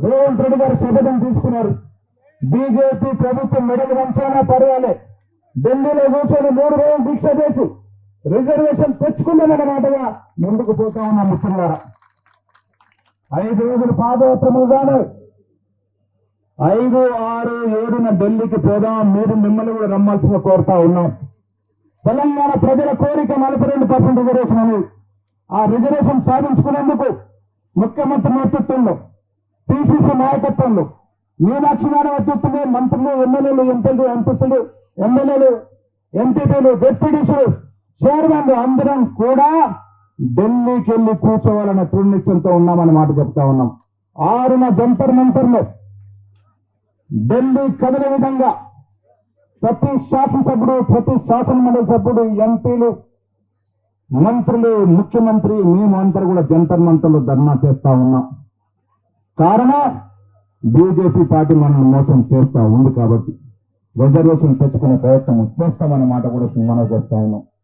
రేవంత్ రెడ్డి గారు శపథం తీసుకున్నారు. బీజేపీ ప్రభుత్వం మెడలు వంచానా పర్వాలే, ఢిల్లీలో కూర్చొని 3 రోజులు దీక్ష చేసి రిజర్వేషన్ తెచ్చుకుందామన్న మాటగా ముందుకు పోతా ఉన్నాం. మిత్రులారా, 5 రోజులు పాదయాత్రలుగానే 5, 6, 7న ఢిల్లీకి పోదాం. మీరు మిమ్మల్ని కూడా రమ్మాల్సిన కోరుతా ఉన్నాం. తెలంగాణ ప్రజల కోరిక 42% రిజర్వేషన్ అని. ఆ రిజర్వేషన్ సాధించుకునేందుకు ముఖ్యమంత్రి నేతృత్వంలో, పిసిసి నాయకత్వంలో, మీనాక్షి నేతృత్వంలో మంత్రులు, ఎమ్మెల్యేలు, ఎంపీలు, ఎమ్మెల్యేలు, ఎంపీపీలు, డిప్యూటీసులు, చైర్మన్లు అందరం కూడా ఢిల్లీకి వెళ్లి కూర్చోవాలన్న దృఢనిశ్చయంతో ఉన్నామని మాట చెప్తా ఉన్నాం. 6న జంతర్ మంతర్లో ఢిల్లీ కదిలే విధంగా ప్రతి శాసనసభ్యుడు, ప్రతి శాసనమండలి సభ్యుడు, ఎంపీలు, మంత్రులు, ముఖ్యమంత్రి, మేము అందరూ కూడా జంతర్ మంతర్లో ధర్నా చేస్తా ఉన్నాం. కారణం బీజేపీ పార్టీ మనల్ని మోసం చేస్తా ఉంది కాబట్టి రిజర్వేషన్ తెచ్చుకునే ప్రయత్నం చేస్తామనే మాట కూడా మనం చేస్తా ఉన్నాం.